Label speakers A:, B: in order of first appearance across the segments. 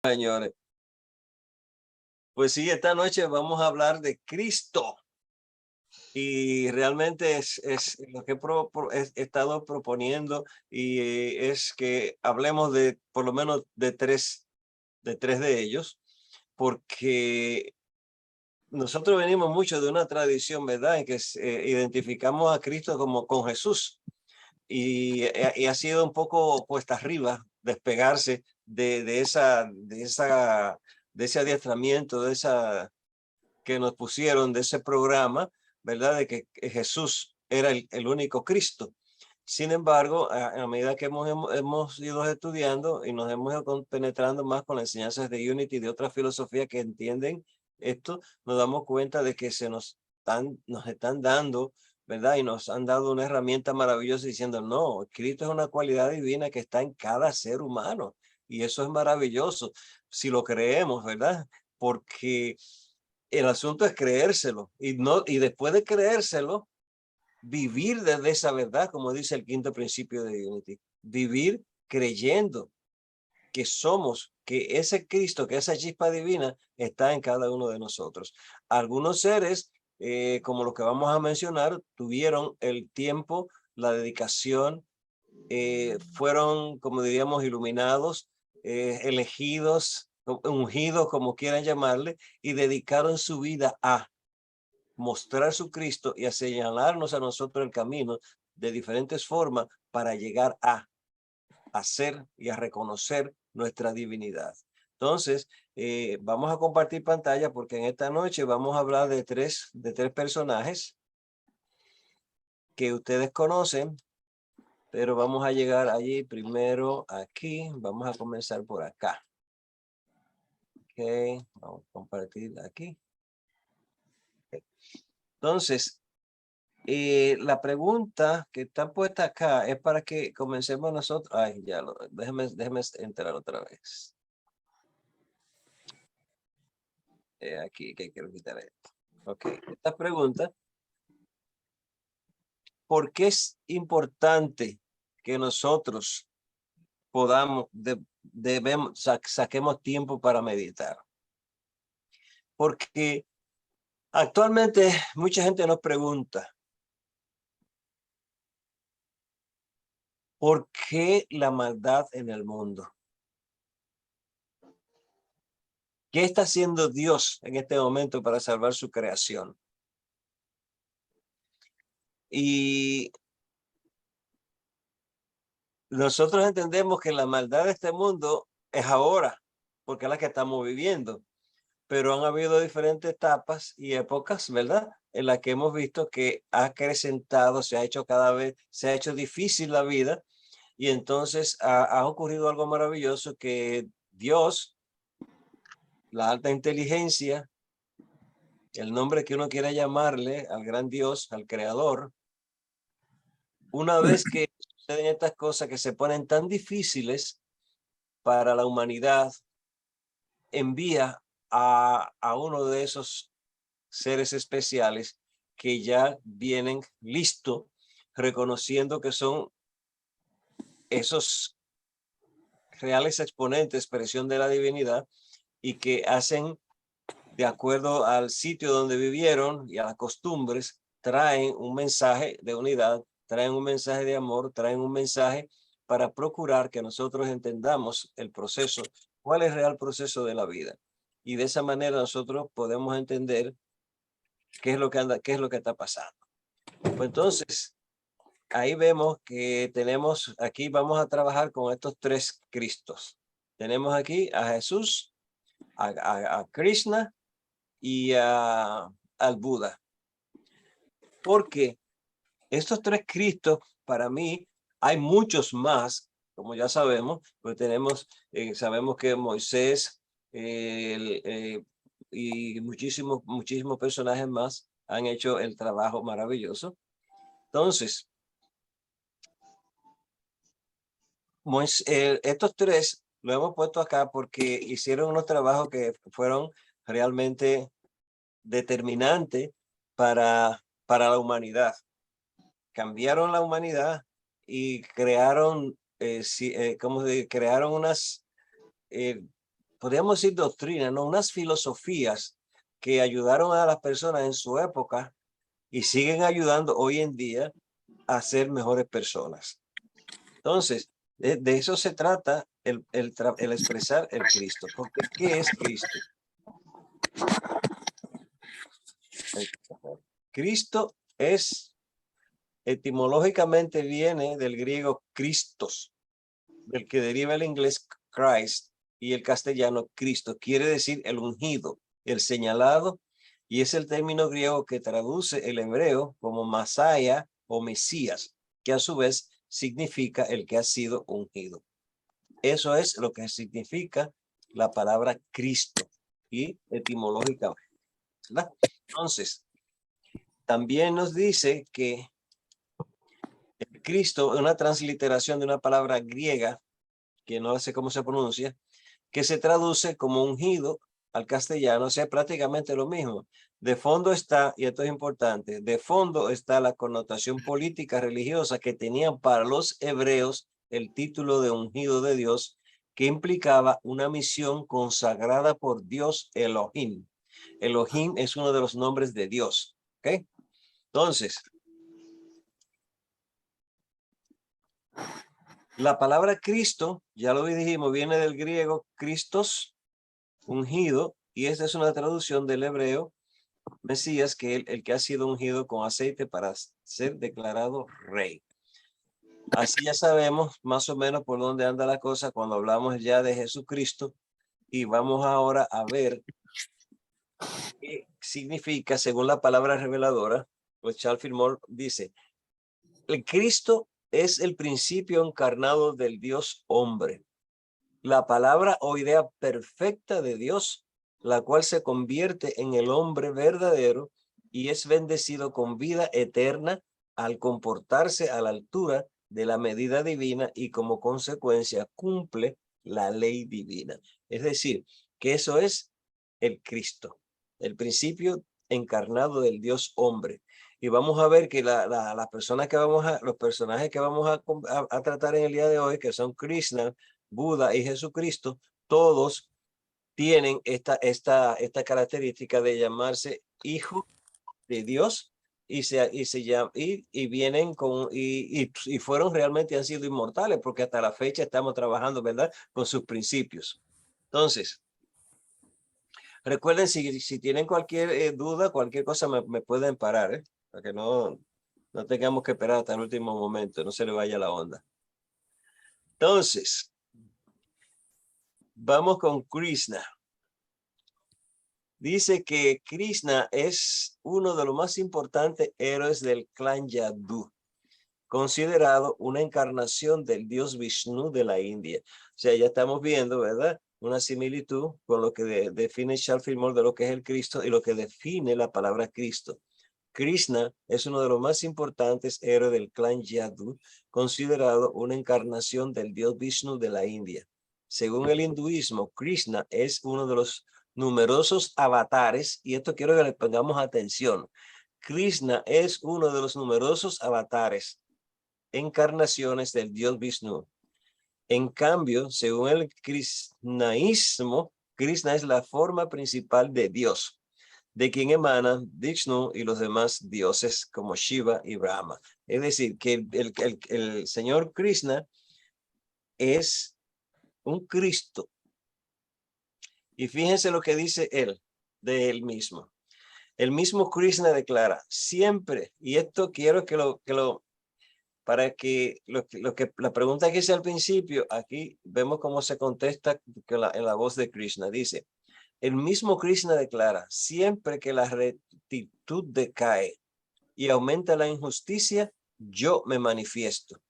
A: Señores, pues sí, esta noche vamos a hablar de Cristo y realmente es lo que he estado proponiendo y es que hablemos de por lo menos de tres de ellos, porque nosotros venimos mucho de una tradición, ¿verdad? En que identificamos a Cristo como con Jesús y ha sido un poco cuesta arriba despegarse de ese adiestramiento, de esa que nos pusieron de ese programa, ¿verdad? De que Jesús era el único Cristo. Sin embargo, a medida que hemos ido estudiando y nos hemos ido penetrando más con las enseñanzas de Unity y de otras filosofías que entienden esto, nos damos cuenta de que nos están dando, ¿verdad? Y nos han dado una herramienta maravillosa diciendo, no, Cristo es una cualidad divina que está en cada ser humano. Y eso es maravilloso, si lo creemos, ¿verdad? Porque el asunto es creérselo y después de creérselo, vivir desde esa verdad, como dice el quinto principio de Unity, vivir creyendo que ese Cristo, que esa chispa divina está en cada uno de nosotros. Algunos seres, como los que vamos a mencionar, tuvieron el tiempo, la dedicación, fueron, como diríamos, iluminados, elegidos, ungidos, como quieran llamarle, y dedicaron su vida a mostrar su Cristo y a señalarnos a nosotros el camino de diferentes formas para llegar a hacer y a reconocer nuestra divinidad. Entonces, vamos a compartir pantalla porque en esta noche vamos a hablar de tres personajes que ustedes conocen, pero vamos a llegar allí primero aquí. Vamos a comenzar por acá. Ok, vamos a compartir aquí. Entonces, la pregunta que está puesta acá es para que comencemos nosotros. Ay, déjeme entrar otra vez. Aquí, que quiero quitar esto. Ok, esta pregunta, ¿por qué es importante que nosotros saquemos tiempo para meditar? Porque actualmente mucha gente nos pregunta, ¿por qué la maldad en el mundo? ¿Qué está haciendo Dios en este momento para salvar su creación? Y nosotros entendemos que la maldad de este mundo es ahora, porque es la que estamos viviendo, pero han habido diferentes etapas y épocas, ¿verdad? En las que hemos visto que ha acrecentado, se ha hecho difícil la vida y entonces ha ocurrido algo maravilloso que Dios, la alta inteligencia, el nombre que uno quiera llamarle al gran Dios, al creador, una vez que suceden estas cosas que se ponen tan difíciles para la humanidad, envía a uno de esos seres especiales que ya vienen listo, reconociendo que son esos reales exponentes, expresión de la divinidad, y que hacen, de acuerdo al sitio donde vivieron y a las costumbres, traen un mensaje de unidad, traen un mensaje de amor, traen un mensaje para procurar que nosotros entendamos el proceso, cuál es el real proceso de la vida. Y de esa manera nosotros podemos entender qué es lo que está pasando. Pues entonces, ahí vemos que aquí vamos a trabajar con estos tres Cristos. Tenemos aquí a Jesús, a Krishna y al Buda. Porque estos tres Cristos, para mí, hay muchos más, como ya sabemos, pues sabemos que Moisés y muchísimos personajes más han hecho el trabajo maravilloso. Entonces, estos tres lo hemos puesto acá porque hicieron unos trabajos que fueron realmente determinantes para la humanidad. Cambiaron la humanidad y crearon, ¿cómo se dice? Crearon unas podríamos decir doctrina, ¿no? Unas filosofías que ayudaron a las personas en su época y siguen ayudando hoy en día a ser mejores personas. Entonces, de eso se trata el expresar el Cristo. Porque, ¿qué es Cristo? Cristo es, etimológicamente viene del griego Christos, del que deriva el inglés Christ y el castellano Cristo. Quiere decir el ungido, el señalado, y es el término griego que traduce el hebreo como Masaya o Mesías, que a su vez significa el que ha sido ungido. Eso es lo que significa la palabra Cristo y etimológicamente, ¿verdad? Entonces, también nos dice que el Cristo es una transliteración de una palabra griega, que no sé cómo se pronuncia, que se traduce como ungido al castellano, o sea, prácticamente lo mismo. De fondo está, y esto es importante, de fondo está la connotación política religiosa que tenían para los hebreos el título de ungido de Dios, que implicaba una misión consagrada por Dios Elohim. Elohim es uno de los nombres de Dios, ¿ok? Entonces, la palabra Cristo, ya lo dijimos, viene del griego Christos, ungido, y esta es una traducción del hebreo Mesías, que el que ha sido ungido con aceite para ser declarado rey. Así ya sabemos más o menos por dónde anda la cosa cuando hablamos ya de Jesucristo, y vamos ahora a ver qué significa según la palabra reveladora. Pues Charles Fillmore dice, el Cristo es el principio encarnado del Dios hombre, la palabra o idea perfecta de Dios, la cual se convierte en el hombre verdadero y es bendecido con vida eterna al comportarse a la altura de la medida divina y como consecuencia cumple la ley divina. Es decir, que eso es el Cristo, el principio encarnado del Dios hombre. Y vamos a ver que las personas que los personajes que vamos a tratar en el día de hoy, que son Krishna, Buda y Jesucristo, todos tienen esta característica de llamarse hijo de Dios y vienen y fueron realmente, han sido inmortales, porque hasta la fecha estamos trabajando, ¿verdad?, con sus principios. Entonces, recuerden, si tienen cualquier duda, cualquier cosa, me pueden parar, para que no tengamos que esperar hasta el último momento, no se le vaya la onda. Entonces, vamos con Krishna. Dice que Krishna es uno de los más importantes héroes del clan Yadu, considerado una encarnación del dios Vishnu de la India. O sea, ya estamos viendo, ¿verdad?, una similitud con lo que define Charles Fillmore de lo que es el Cristo y lo que define la palabra Cristo. Krishna es uno de los más importantes héroes del clan Yadu, considerado una encarnación del dios Vishnu de la India. Según el hinduismo, Krishna es uno de los numerosos avatares, y esto quiero que le pongamos atención. Krishna es uno de los numerosos avatares, encarnaciones del dios Vishnu. En cambio, según el krishnaísmo, Krishna es la forma principal de Dios, de quien emanan Vishnu y los demás dioses como Shiva y Brahma. Es decir, que el señor Krishna es un Cristo. Y fíjense lo que dice él, de él mismo. El mismo Krishna declara siempre, y esto quiero para que la pregunta que hice al principio, aquí vemos cómo se contesta en la voz de Krishna. Dice, el mismo Krishna declara, siempre que la rectitud decae y aumenta la injusticia, yo me manifiesto.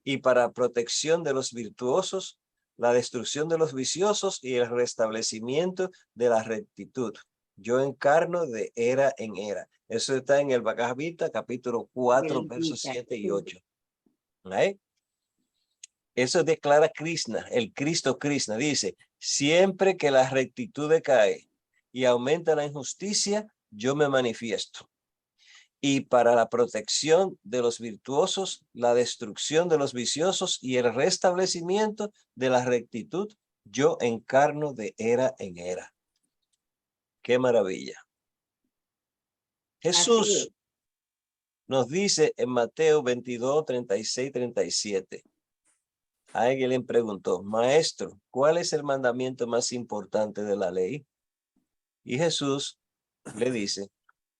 A: Y para protección de los virtuosos, la destrucción de los viciosos y el restablecimiento de la rectitud, yo encarno de era en era. Eso está en el Bhagavad Gita, capítulo 4, versos 7 y 8. ¿Right? Eso declara Krishna, el Cristo Krishna. Dice, siempre que la rectitud decae y aumenta la injusticia, yo me manifiesto. Y para la protección de los virtuosos, la destrucción de los viciosos y el restablecimiento de la rectitud, yo encarno de era en era. ¡Qué maravilla!
B: Así es.
A: Jesús nos dice en Mateo 22, 36, 37. Alguien le preguntó, maestro, ¿cuál es el mandamiento más importante de la ley? Y Jesús le dice,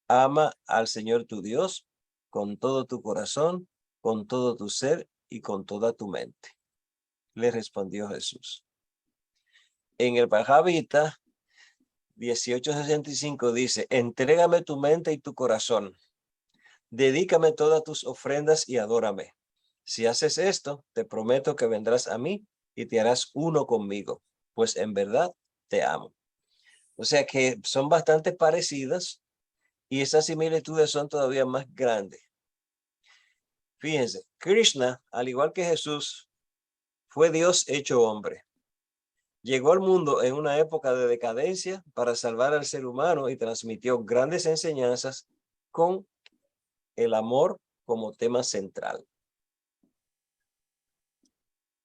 A: ama al Señor tu Dios con todo tu corazón, con todo tu ser y con toda tu mente. Le respondió Jesús. En el Bajá 1865 dice, entrégame tu mente y tu corazón. Dedícame todas tus ofrendas y adórame. Si haces esto, te prometo que vendrás a mí y te harás uno conmigo, pues en verdad te amo. O sea que son bastante parecidas y esas similitudes son todavía más grandes. Fíjense, Krishna, al igual que Jesús, fue Dios hecho hombre. Llegó al mundo en una época de decadencia para salvar al ser humano y transmitió grandes enseñanzas con el amor como tema central.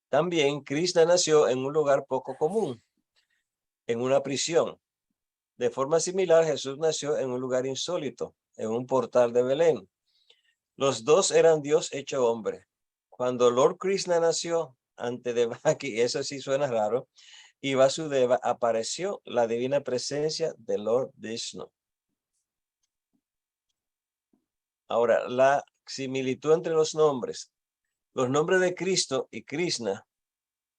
A: También Krishna nació en un lugar poco común, en una prisión. De forma similar, Jesús nació en un lugar insólito, en un portal de Belén. Los dos eran Dios hecho hombre. Cuando Lord Krishna nació ante Devaki, eso sí suena raro, y Vasudeva, apareció la divina presencia de Lord Vishnu. Ahora, la similitud entre los nombres de Cristo y Krishna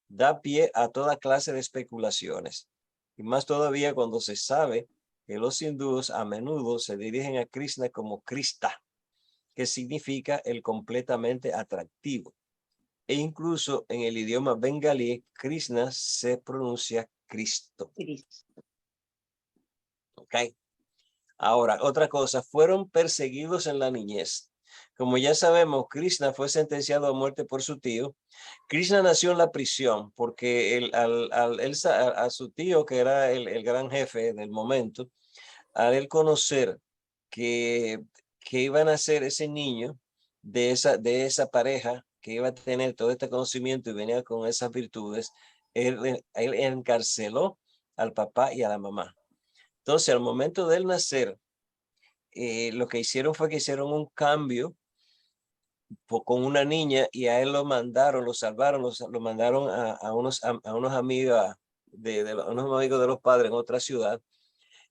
A: da pie a toda clase de especulaciones, y más todavía cuando se sabe que los hindúes a menudo se dirigen a Krishna como Krista, que significa el completamente atractivo. E incluso en el idioma bengalí, Krishna se pronuncia Cristo.
B: Cristo.
A: ¿Ok? Ahora, otra cosa, fueron perseguidos en la niñez. Como ya sabemos, Krishna fue sentenciado a muerte por su tío. Krishna nació en la prisión porque a su tío, que era el gran jefe del momento, al él conocer que iban a ser ese niño de esa pareja que iba a tener todo este conocimiento y venía con esas virtudes, él encarceló al papá y a la mamá. Entonces, al momento de él nacer, lo que hicieron fue que hicieron un cambio con una niña y a él lo mandaron, lo salvaron, lo mandaron a unos amigos unos amigos de los padres en otra ciudad.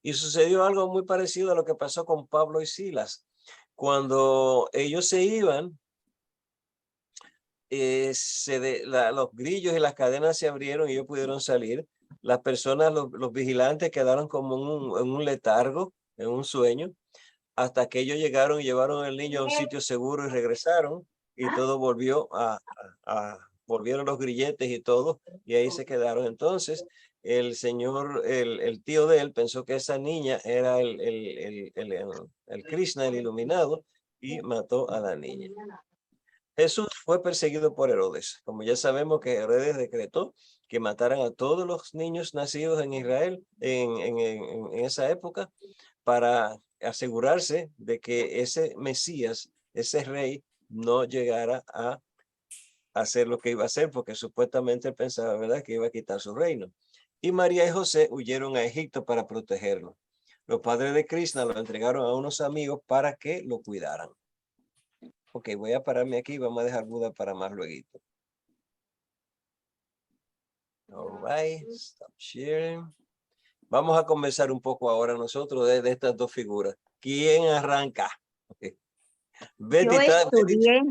A: Y sucedió algo muy parecido a lo que pasó con Pablo y Silas. Cuando ellos se iban, los grillos y las cadenas se abrieron y ellos pudieron salir. Las personas, los vigilantes quedaron como en un letargo, en un sueño, hasta que ellos llegaron y llevaron al niño a un sitio seguro y regresaron y todo volvió volvieron los grilletes y todo, y ahí se quedaron. Entonces, el señor, el tío de él pensó que esa niña era el Krishna, el iluminado, y mató a la niña. Jesús fue perseguido por Herodes. Como ya sabemos que Herodes decretó que mataran a todos los niños nacidos en Israel en esa época para asegurarse de que ese Mesías, ese rey, no llegara a hacer lo que iba a hacer, porque supuestamente él pensaba, ¿verdad?, que iba a quitar su reino. Y María y José huyeron a Egipto para protegerlo. Los padres de Krishna lo entregaron a unos amigos para que lo cuidaran. Ok, voy a pararme aquí y vamos a dejar Buda para más luego. All right, stop sharing. Vamos a conversar un poco ahora nosotros de estas dos figuras. ¿Quién arranca? Okay.
B: Yo estudié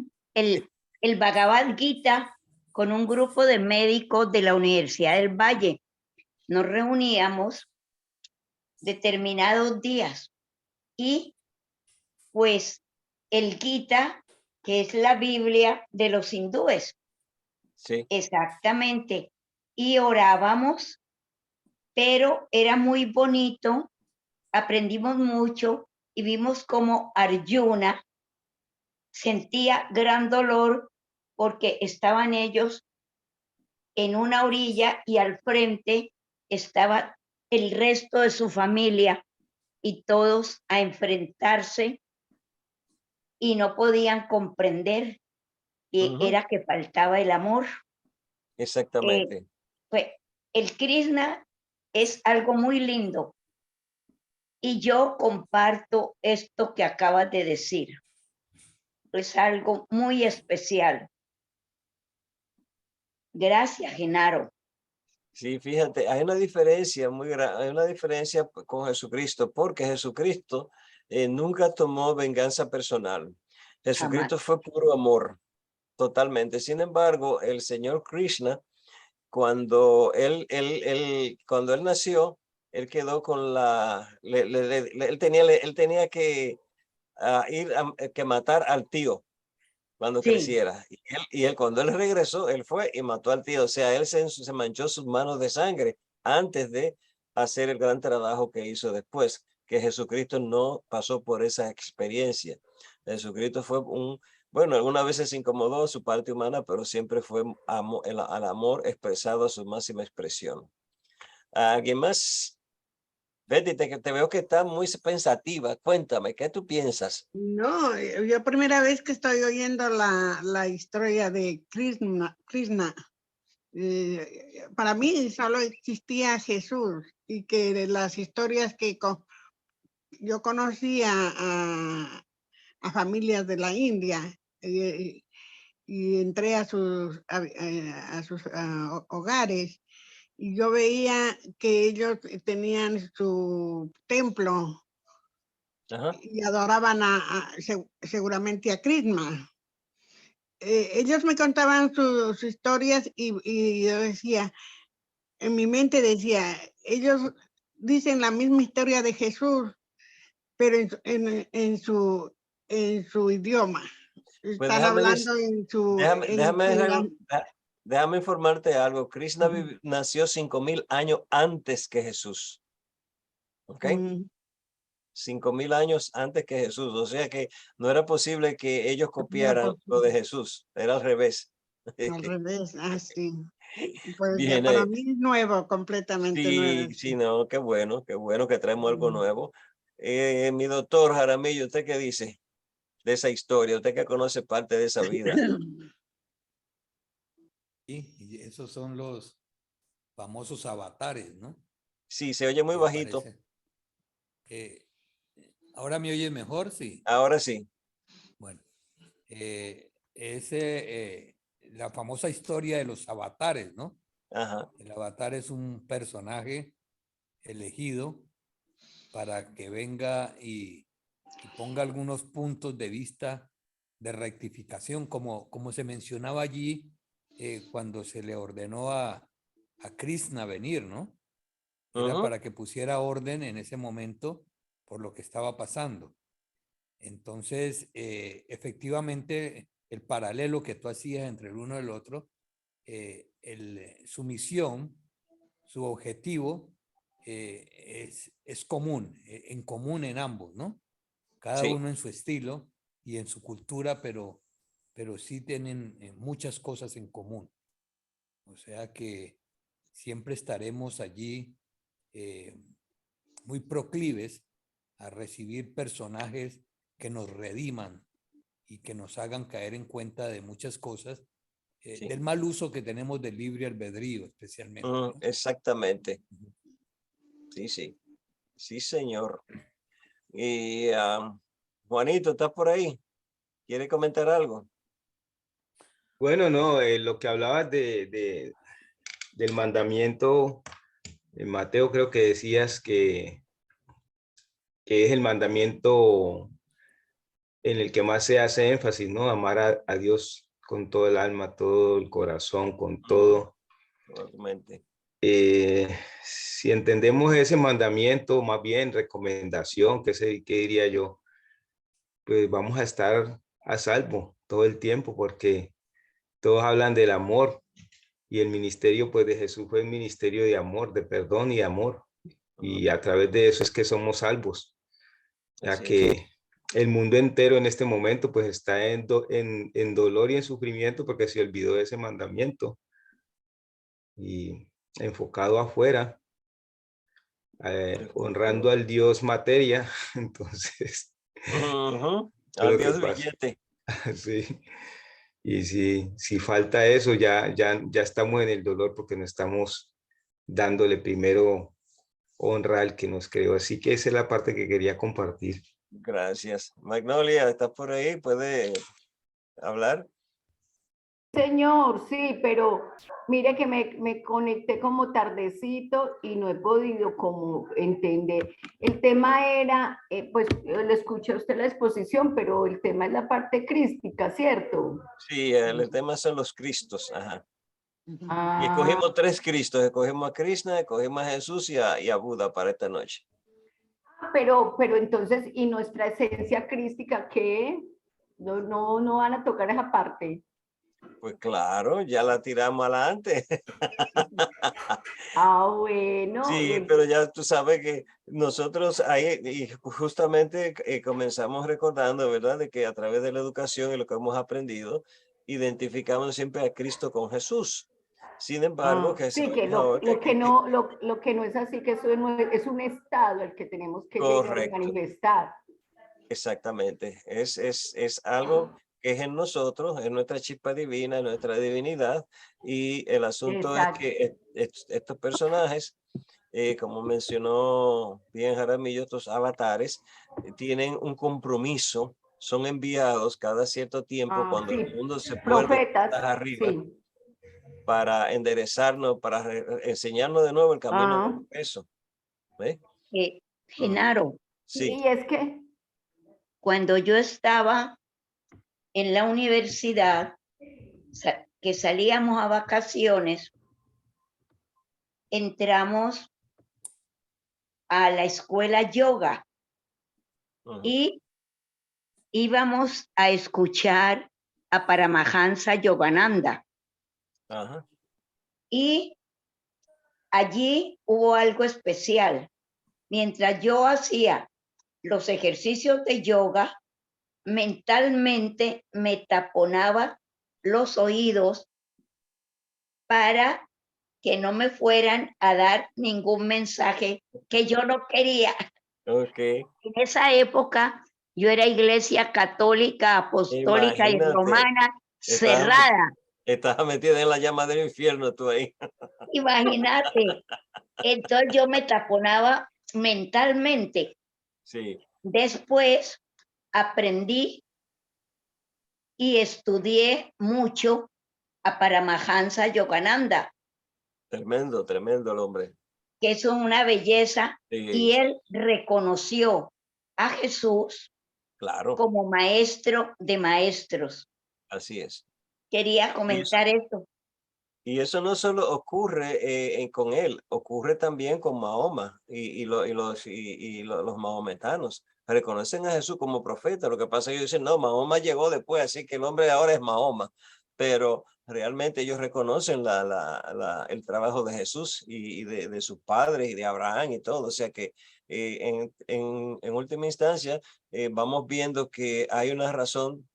B: el Bhagavad Gita con un grupo de médicos de la Universidad del Valle. Nos reuníamos determinados días y pues el Gita, que es la Biblia de los hindúes.
A: Sí.
B: Exactamente. Y orábamos, pero era muy bonito, aprendimos mucho y vimos como Arjuna sentía gran dolor porque estaban ellos en una orilla y al frente estaba el resto de su familia y todos a enfrentarse y no podían comprender que era que faltaba el amor.
A: Exactamente.
B: Pues el Krishna es algo muy lindo y yo comparto esto que acabas de decir. Es algo muy especial. Gracias, Genaro.
A: Sí, fíjate, hay una diferencia muy grande, hay una diferencia con Jesucristo, porque Jesucristo nunca tomó venganza personal.
B: Jamás.
A: Jesucristo fue puro amor, totalmente. Sin embargo, el Señor Krishna, cuando él nació, él quedó con él tenía que que matar al tío cuando
B: Sí,
A: creciera. Y él, cuando él regresó, él fue y mató al tío. O sea, él se manchó sus manos de sangre antes de hacer el gran trabajo que hizo después, que Jesucristo no pasó por esa experiencia. Jesucristo fue bueno, algunas veces se incomodó su parte humana, pero siempre fue al amor expresado a su máxima expresión. ¿Alguien más? Betty, te veo que está muy pensativa. Cuéntame, ¿qué tú piensas?
C: No, yo primera vez que estoy oyendo la historia de Krishna. Para mí solo existía Jesús y que las historias que yo conocía a familias de la India y entré a sus hogares y yo veía que ellos tenían su templo. Ajá. Y adoraban seguramente a Krishna. Ellos me contaban sus historias y yo decía, en mi mente decía, ellos dicen la misma historia de Jesús, pero en su idioma.
A: Pues
C: Están hablando en su...
A: déjame informarte algo. Krishna nació 5,000 años antes que Jesús. ¿Ok? 5,000 años antes que Jesús. O sea que no era posible que ellos copiaran lo de Jesús. Era al revés.
C: Al revés, sí. Pues
A: Bien,
C: para mí es nuevo, completamente nuevo.
A: sí, no, qué bueno que traemos algo nuevo. Mi doctor Jaramillo, ¿usted qué dice de esa historia? Usted que conoce parte de esa vida.
D: Y esos son los famosos avatares, ¿no?
A: Sí, se oye muy bajito.
D: ¿Ahora me oye mejor? Sí.
A: Ahora sí.
D: Bueno, la famosa historia de los avatares, ¿no?
A: Ajá.
D: El avatar es un personaje elegido para que venga y ponga algunos puntos de vista de rectificación, como se mencionaba allí cuando se le ordenó a Krishna venir, ¿no? Era para que pusiera orden en ese momento por lo que estaba pasando. Entonces, efectivamente, el paralelo que tú hacías entre el uno y el otro, su misión, su objetivo es común, en común en ambos, ¿no? Cada uno en su estilo y en su cultura, pero sí tienen muchas cosas en común. O sea que siempre estaremos allí muy proclives a recibir personajes que nos rediman y que nos hagan caer en cuenta de muchas cosas, del mal uso que tenemos del libre albedrío, especialmente. ¿no?
A: Exactamente. Sí. Sí, señor. Y Juanito, ¿estás por ahí? ¿Quiere comentar algo?
E: Bueno, no, lo que hablabas del mandamiento, en Mateo creo que decías que es el mandamiento en el que más se hace énfasis, ¿no? Amar a Dios con todo el alma, todo el corazón, con todo.
A: Totalmente.
E: Si entendemos ese mandamiento, más bien recomendación, ¿qué diría yo? Pues vamos a estar a salvo todo el tiempo porque todos hablan del amor y el ministerio pues de Jesús fue el ministerio de amor, de perdón y amor. Y a través de eso es que somos salvos, ya que el mundo entero en este momento pues está en dolor y en sufrimiento porque se olvidó de ese mandamiento y enfocado afuera, honrando al Dios materia. Entonces,
A: al Dios billete.
E: Sí. Y si falta eso, ya estamos en el dolor porque no estamos dándole primero honra al que nos creó. Así que esa es la parte que quería compartir.
A: Gracias. Magnolia, ¿estás por ahí? ¿Puede hablar?
F: Señor, sí, pero mire que me conecté como tardecito y no he podido como entender. El tema era, pues le escuché a usted la exposición, pero el tema es la parte crística, ¿cierto?
A: Sí, el tema son los Cristos. Ajá.
F: Ah,
A: Y escogimos 3 Cristos. Escogimos a Krishna, escogimos a Jesús y a Buda para esta noche.
F: pero entonces, ¿y nuestra esencia crística qué? No van a tocar esa parte.
A: Pues claro, ya la tiramos adelante.
F: Ah, bueno.
A: Sí, pero ya tú sabes que nosotros ahí y justamente comenzamos recordando, ¿verdad? De que a través de la educación y lo que hemos aprendido, identificamos siempre a Cristo con Jesús. Sin embargo, que
F: sí, que
A: sabemos
F: lo que no es así, que eso no es un estado al que tenemos que llegar a
A: correcto,
F: manifestar.
A: exactamente. Es algo que es en nosotros, es nuestra chispa divina, es nuestra divinidad. Y el asunto
F: Exacto.
A: es que estos personajes, como mencionó bien Jaramillo, estos avatares tienen un compromiso, son enviados cada cierto tiempo cuando
F: Sí,
A: el mundo se vuelve
F: profetas,
A: arriba
F: sí.
A: para enderezarnos, para enseñarnos de nuevo el camino del progreso. ¿Ves?
B: Genaro,
A: Sí.
F: Y es que,
B: cuando yo estaba en la universidad, que salíamos a vacaciones, entramos a la escuela yoga y íbamos a escuchar a Paramahansa Yogananda.
A: Ajá.
B: Y allí hubo algo especial. Mientras yo hacía los ejercicios de yoga, mentalmente me taponaba los oídos para que no me fueran a dar ningún mensaje que yo no quería.
A: Okay.
B: En esa época yo era iglesia católica, apostólica y
A: Imagínate,
B: romana
A: estabas
B: cerrada.
A: metida en la llama del infierno tú ahí.
B: Imagínate. Entonces yo me taponaba mentalmente.
A: Sí.
B: Después aprendí y estudié mucho a Paramahansa Yogananda,
A: Tremendo, tremendo el hombre.
B: que es una belleza,
A: Sí,
B: y él reconoció a Jesús
A: claro,
B: como maestro de maestros.
A: así es.
B: Quería comentar esto.
A: Y eso no solo ocurre con él, ocurre también con Mahoma los mahometanos. Reconocen a Jesús como profeta. Lo que pasa es que ellos dicen, no, Mahoma llegó después, así que el hombre ahora es Mahoma. Pero realmente ellos reconocen el trabajo de Jesús y de sus padres y de Abraham y todo. O sea que en última instancia vamos viendo que hay una razón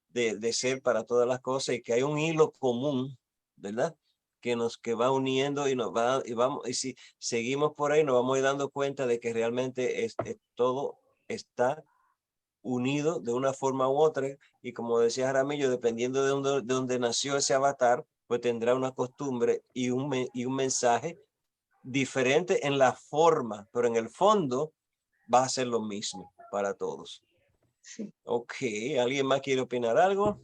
A: de ser para todas las cosas y que hay un hilo común, ¿verdad? Que va uniendo y nos va, y vamos, y si seguimos por ahí, nos vamos a ir dando cuenta de que realmente todo está unido de una forma u otra. Y como decía Jaramillo, dependiendo de donde nació ese avatar, pues tendrá una costumbre y un mensaje diferente en la forma, pero en el fondo va a ser lo mismo para todos.
B: Sí.
A: Ok, ¿alguien más quiere opinar algo?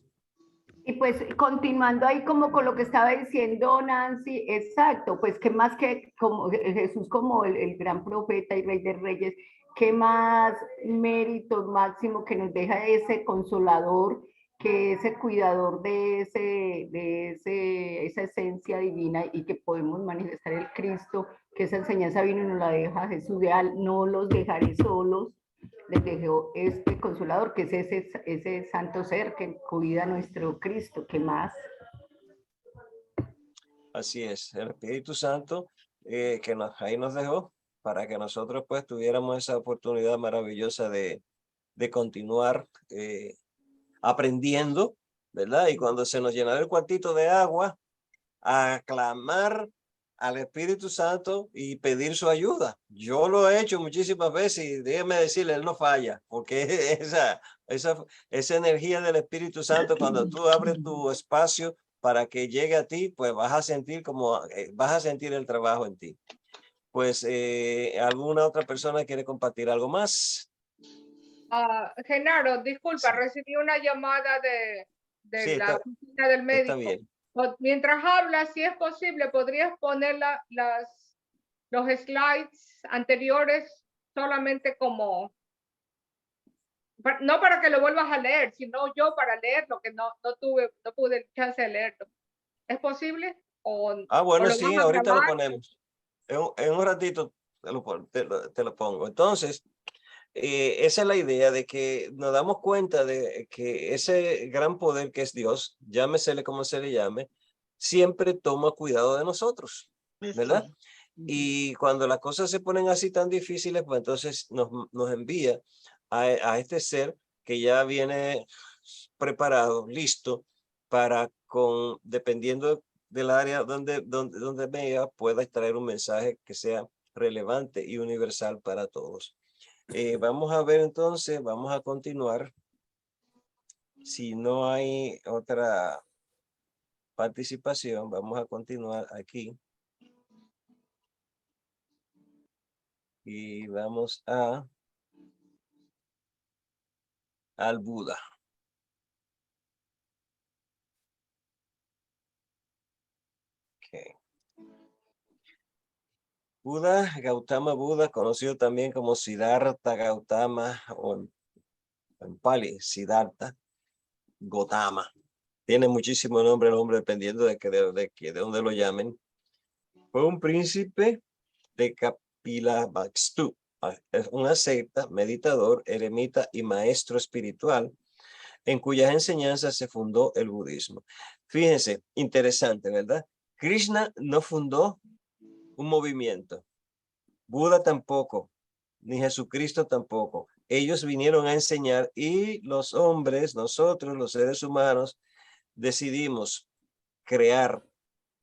F: y pues continuando ahí como con lo que estaba diciendo Nancy, exacto, pues que más que como Jesús como el gran profeta y rey de reyes, qué más mérito máximo que nos deja ese consolador, que ese cuidador de esa esencia divina y que podemos manifestar el Cristo, que esa enseñanza vino y nos la deja Jesús de no los dejaré solos, les dejó este consolador, que es ese santo ser que cuida a nuestro Cristo. ¿Qué más?
A: Así es, el Espíritu Santo que ahí nos dejó para que nosotros pues tuviéramos esa oportunidad maravillosa de continuar aprendiendo, ¿verdad? Y cuando se nos llenara el cuartito de agua, a clamar al Espíritu Santo y pedir su ayuda. Yo lo he hecho muchísimas veces y déjeme decirle, él no falla, porque esa energía del Espíritu Santo, cuando tú abres tu espacio para que llegue a ti, pues vas a sentir vas a sentir el trabajo en ti. Pues, ¿alguna otra persona quiere compartir algo más?
G: Genaro, disculpa,
A: Sí.
G: recibí una llamada de
A: Sí,
G: la oficina del
A: está
G: médico.
A: bien.
G: Mientras hablas, si es posible, podrías poner los slides anteriores solamente como, no para que lo vuelvas a leer, sino yo para leerlo, que no pude chance de leerlo. ¿Es posible?
A: Bueno,
G: lo
A: sí,
G: vas a
A: ahorita lo
G: grabar?
A: ponemos. En un ratito te lo pongo. Entonces, esa es la idea de que nos damos cuenta de que ese gran poder que es Dios, llámesele como se le llame, siempre toma cuidado de nosotros, ¿verdad?
C: Eso.
A: Y cuando las cosas se ponen así tan difíciles, pues entonces nos envía a este ser que ya viene preparado, listo, para dependiendo del área donde vea, pueda extraer un mensaje que sea relevante y universal para todos. Vamos a ver entonces, vamos a continuar. Si no hay otra participación, vamos a continuar aquí. Y vamos al Buda. Okay. Buda, Gautama Buda, conocido también como Siddhartha Gautama o en Pali, Siddhartha Gautama. Tiene muchísimo nombre el hombre dependiendo de dónde lo llamen. Fue un príncipe de Kapilavastu, es una secta, meditador, eremita y maestro espiritual en cuyas enseñanzas se fundó el budismo. Fíjense, interesante, ¿verdad? Krishna no fundó un movimiento, Buda tampoco, ni Jesucristo tampoco. Ellos vinieron a enseñar y los hombres, nosotros, los seres humanos, decidimos crear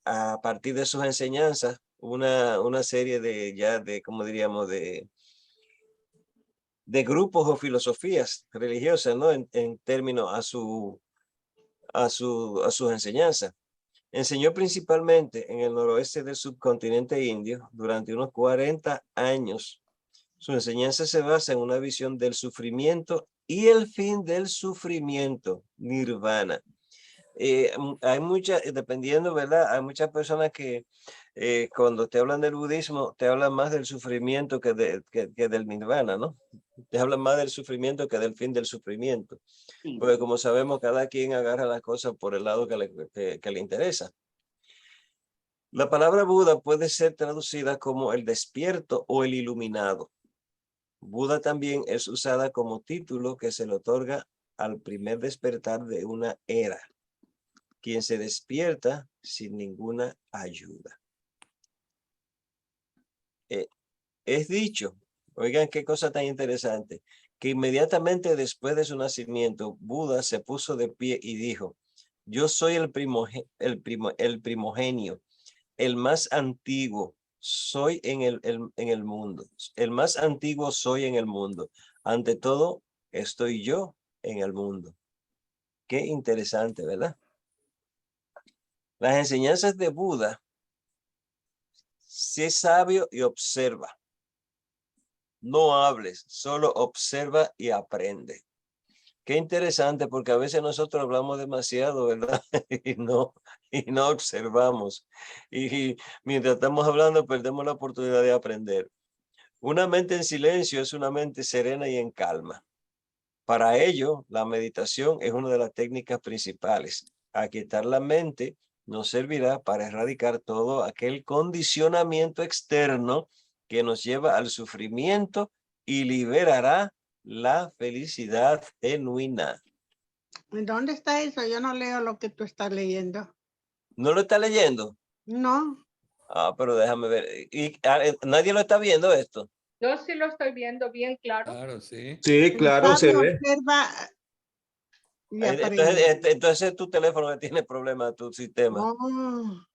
A: a partir de sus enseñanzas una serie ¿cómo diríamos? De grupos o filosofías religiosas, ¿no? En términos a sus enseñanzas. Enseñó principalmente en el noroeste del subcontinente indio durante unos 40 años. Su enseñanza se basa en una visión del sufrimiento y el fin del sufrimiento, nirvana. Hay dependiendo, ¿verdad? Hay muchas personas que cuando te hablan del budismo, te hablan más del sufrimiento que del nirvana, ¿no? Te hablan más del sufrimiento que del fin del sufrimiento.
B: Sí.
A: Porque como sabemos, cada quien agarra las cosas por el lado que le interesa. La palabra Buda puede ser traducida como el despierto o el iluminado. Buda también es usada como título que se le otorga al primer despertar de una era, quien se despierta sin ninguna ayuda. Es dicho, oigan qué cosa tan interesante, que inmediatamente después de su nacimiento, Buda se puso de pie y dijo: yo soy el primogenio, el más antiguo soy en el mundo, el más antiguo soy en el mundo. Ante todo, estoy yo en el mundo. Qué interesante, ¿verdad? Las enseñanzas de Buda: sé sabio y observa. No hables, solo observa y aprende. Qué interesante, porque a veces nosotros hablamos demasiado, ¿verdad? y no observamos. Y mientras estamos hablando, perdemos la oportunidad de aprender. Una mente en silencio es una mente serena y en calma. Para ello, la meditación es una de las técnicas principales. Aquietar la mente nos servirá para erradicar todo aquel condicionamiento externo que nos lleva al sufrimiento y liberará la felicidad genuina.
C: ¿Dónde está eso? Yo no leo lo que tú estás leyendo.
A: ¿No lo está leyendo?
C: No.
A: Pero déjame ver. ¿Nadie lo está viendo esto?
G: Yo sí lo estoy viendo bien claro.
D: Claro, sí.
E: Sí, claro, se ve.
C: Observa y aprende.
A: Entonces es tu teléfono que tiene problemas, tu sistema.
C: Oh.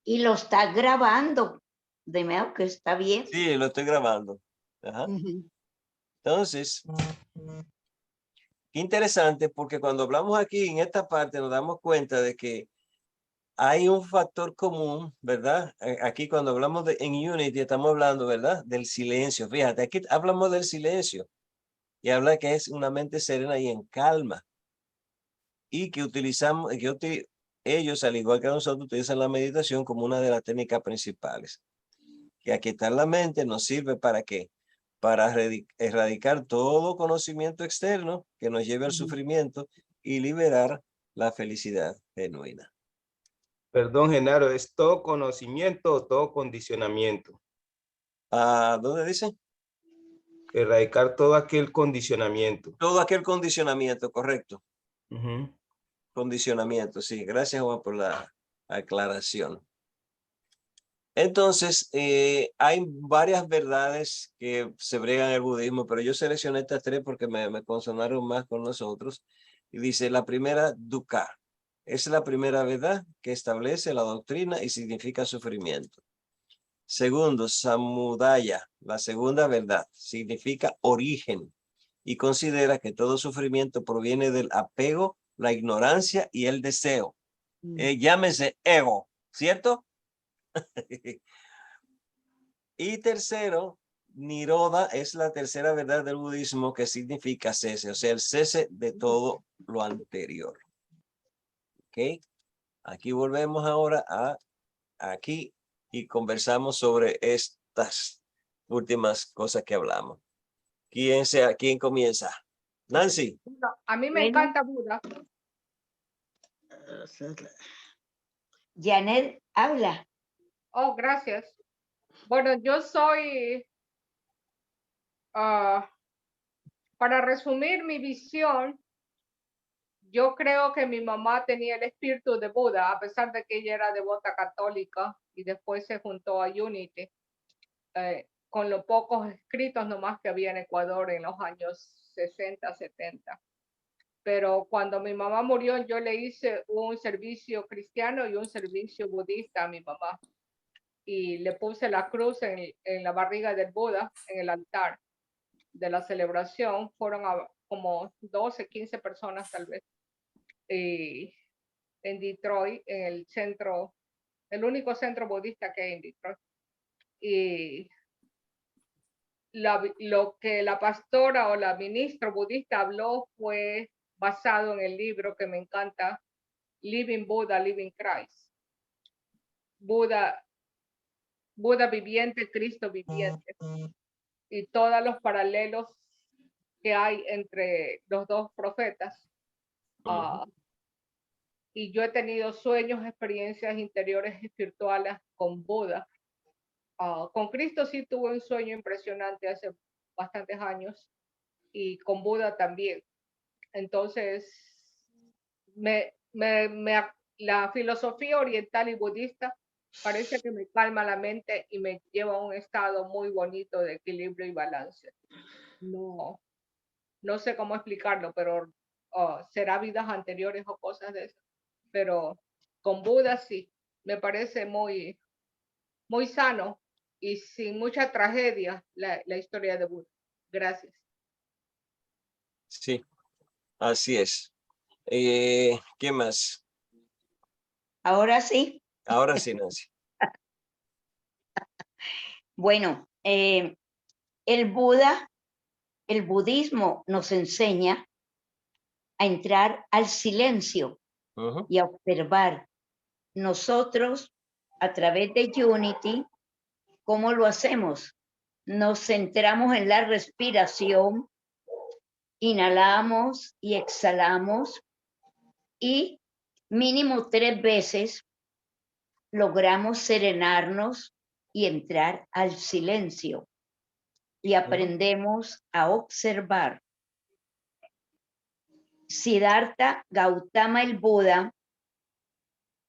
B: Y lo está grabando. De modo que está bien.
A: Sí, lo estoy grabando. Ajá. Entonces, qué interesante, porque cuando hablamos aquí en esta parte nos damos cuenta de que hay un factor común, ¿verdad? Aquí cuando hablamos en Unity estamos hablando, ¿verdad? Del silencio. Fíjate, aquí hablamos del silencio y habla que es una mente serena y en calma. Y que utilizamos, ellos, al igual que nosotros, utilizan la meditación como una de las técnicas principales. Que aquietar la mente nos sirve ¿para qué? Para erradicar todo conocimiento externo que nos lleve al sufrimiento y liberar la felicidad genuina.
E: Perdón, Genaro, ¿es todo conocimiento o todo condicionamiento?
A: ¿Dónde dice?
E: Erradicar todo aquel condicionamiento.
A: Todo aquel condicionamiento, correcto.
E: Ujú.
A: Condicionamiento, sí. Gracias, Juan, por la aclaración. Entonces, hay varias verdades que se bregan en el budismo, pero yo seleccioné estas tres porque me consonaron más con nosotros. Y dice, la primera, dukkha. Es la primera verdad que establece la doctrina y significa sufrimiento. Segundo, samudaya. La segunda verdad significa origen y considera que todo sufrimiento proviene del apego, la ignorancia y el deseo. Llámese ego, ¿cierto? Y tercero, Niroda es la tercera verdad del budismo que significa cese, o sea, el cese de todo lo anterior. ¿Ok? Aquí volvemos ahora a aquí y conversamos sobre estas últimas cosas que hablamos. ¿Quién comienza? Nancy.
G: A mí me
B: Bueno.
G: encanta Buda.
B: Janet, habla.
G: Oh, gracias. Bueno, yo soy, para resumir mi visión, yo creo que mi mamá tenía el espíritu de Buda, a pesar de que ella era devota católica y después se juntó a Unity, con los pocos escritos nomás que había en Ecuador en los años 60, 70. Pero cuando mi mamá murió, yo le hice un servicio cristiano y un servicio budista a mi mamá. Y le puse la cruz en la barriga del Buda, en el altar de la celebración. Fueron como 12, 15 personas tal vez. Y en Detroit, en el centro, el único centro budista que hay en Detroit. Y lo que la pastora o la ministra budista habló fue basado en el libro que me encanta, Living Buddha, Living Christ. Buda viviente, Cristo viviente. Y todos los paralelos que hay entre los dos profetas. Y yo he tenido sueños, experiencias interiores espirituales con Buda. Con Cristo sí tuve un sueño impresionante hace bastantes años y con Buda también. Entonces, la filosofía oriental y budista parece que me calma la mente y me lleva a un estado muy bonito de equilibrio y balance. No sé cómo explicarlo, pero será vidas anteriores o cosas de eso. Pero con Buda sí, me parece muy, muy sano y sin mucha tragedia la historia de Buda. Gracias.
A: Sí, así es. ¿Qué más?
B: Ahora sí.
A: Ahora sí, Nancy.
B: Bueno, el budismo nos enseña a entrar al silencio y a observar. Nosotros, a través de Unity, ¿cómo lo hacemos? Nos centramos en la respiración, inhalamos y exhalamos y mínimo 3 veces logramos serenarnos y entrar al silencio y aprendemos a observar. Siddhartha Gautama el Buda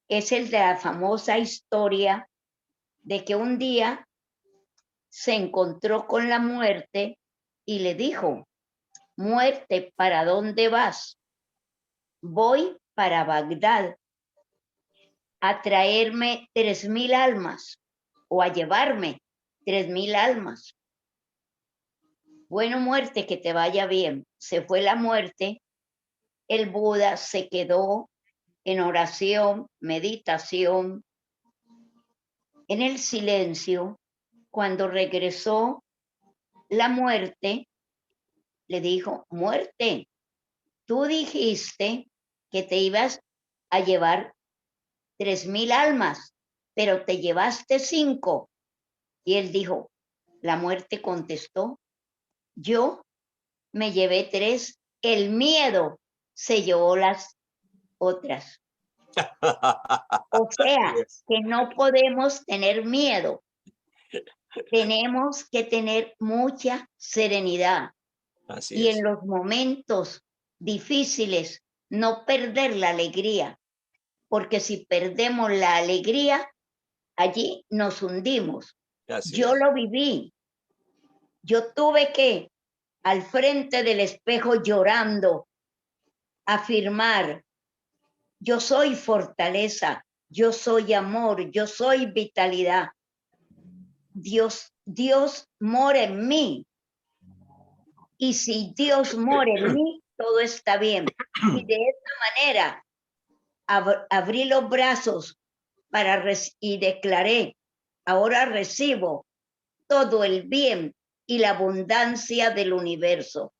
B: es el de la famosa historia de que un día se encontró con la muerte y le dijo: muerte, ¿para dónde vas? Voy para Bagdad a traerme 3,000 almas o a llevarme 3,000 almas. Bueno, muerte, que te vaya bien. Se fue la muerte, el Buda se quedó en oración, meditación, en el silencio, cuando regresó la muerte, le dijo, muerte, tú dijiste que te ibas a llevar 3,000 almas, pero te llevaste 5. Y él dijo, la muerte contestó, yo me llevé 3, el miedo se llevó las otras. O sea, que no podemos tener miedo. Tenemos que tener mucha serenidad. Y en los momentos difíciles, no perder la alegría. Porque si perdemos la alegría, allí nos hundimos. Yo lo viví. Yo tuve que, al frente del espejo llorando, afirmar, yo soy fortaleza, yo soy amor, yo soy vitalidad. Dios mora en mí. Y si Dios mora en mí, todo está bien. Y de esa manera abrí los brazos y declaré, ahora recibo todo el bien y la abundancia del universo.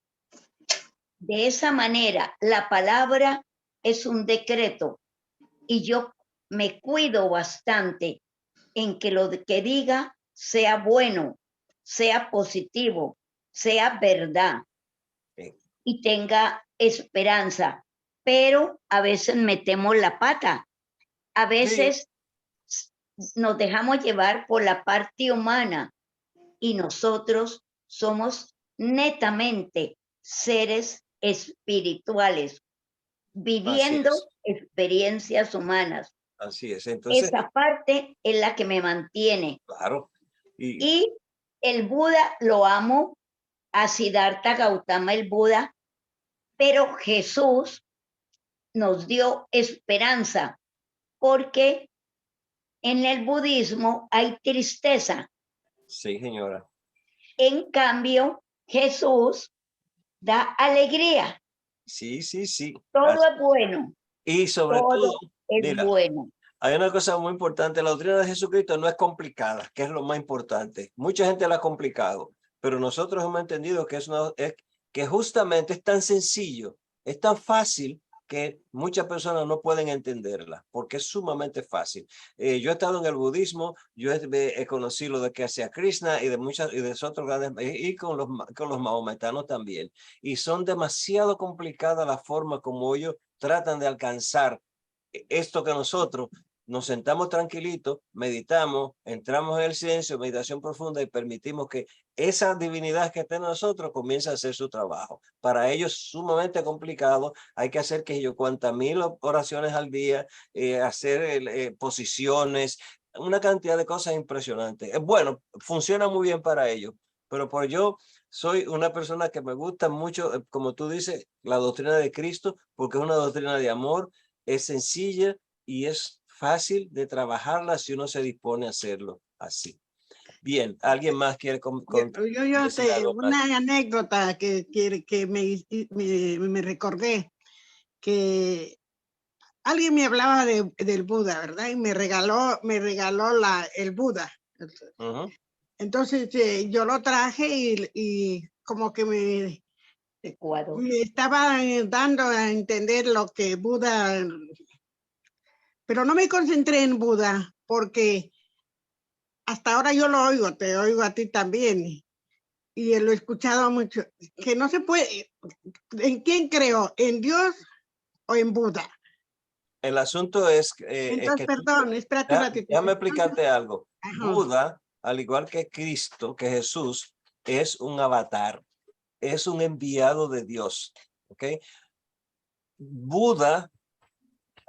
B: De esa manera, la palabra es un decreto y yo me cuido bastante en que lo que diga sea bueno, sea positivo, sea verdad y tenga esperanza. Pero a veces metemos la pata, a veces nos dejamos llevar por la parte humana y nosotros somos netamente seres espirituales, viviendo experiencias humanas.
A: Así es. Entonces,
B: esa parte es la que me mantiene.
A: Claro.
B: Y el Buda lo amo, a Siddhartha Gautama el Buda, pero Jesús nos dio esperanza, porque en el budismo hay tristeza.
A: Sí, señora.
B: En cambio, Jesús da alegría.
A: Sí, sí, sí.
B: Todo es bueno.
A: Y sobre todo,
B: es
A: mira,
B: bueno.
A: Hay una cosa muy importante, la doctrina de Jesucristo no es complicada, que es lo más importante. Mucha gente la ha complicado, pero nosotros hemos entendido que que justamente es tan sencillo, es tan fácil que muchas personas no pueden entenderla, porque es sumamente fácil. Yo he estado en el budismo, yo he conocido lo de que hacía Krishna y de otros grandes, y con los mahometanos también. Y son demasiado complicadas la forma como ellos tratan de alcanzar esto que nosotros nos sentamos tranquilitos, meditamos, entramos en el silencio, meditación profunda y permitimos que esa divinidad que está en nosotros comience a hacer su trabajo. Para ellos es sumamente complicado, hay que hacer que yo cuantas 1000 oraciones al día, hacer posiciones, una cantidad de cosas impresionantes. Bueno, funciona muy bien para ellos, pero por yo soy una persona que me gusta mucho, como tú dices, la doctrina de Cristo, porque es una doctrina de amor, es sencilla y es fácil de trabajarla si uno se dispone a hacerlo así. Bien, ¿alguien más quiere
C: una anécdota que me recordé, que alguien me hablaba del Buda, ¿verdad? Y me regaló el Buda. Entonces yo lo traje y como que me estaba dando a entender lo que Buda, pero no me concentré en Buda porque hasta ahora yo lo oigo, te oigo a ti también y lo he escuchado mucho, que no se puede. ¿En quién creo? ¿En Dios o en Buda?
A: El asunto es
C: entonces, perdón, espérate un ratito.
A: Déjame explicarte algo. Buda, al igual que Cristo, que Jesús, es un avatar, es un enviado de Dios, ¿ok? Buda,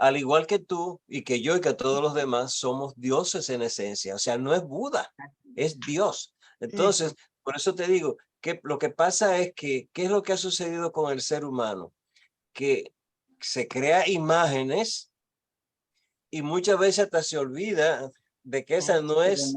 A: al igual que tú y que yo y que todos los demás, somos dioses en esencia. O sea, no es Buda, es Dios. Entonces, por eso te digo que lo que pasa es que, ¿qué es lo que ha sucedido con el ser humano? Que se crea imágenes y muchas veces hasta se olvida de que esa no es,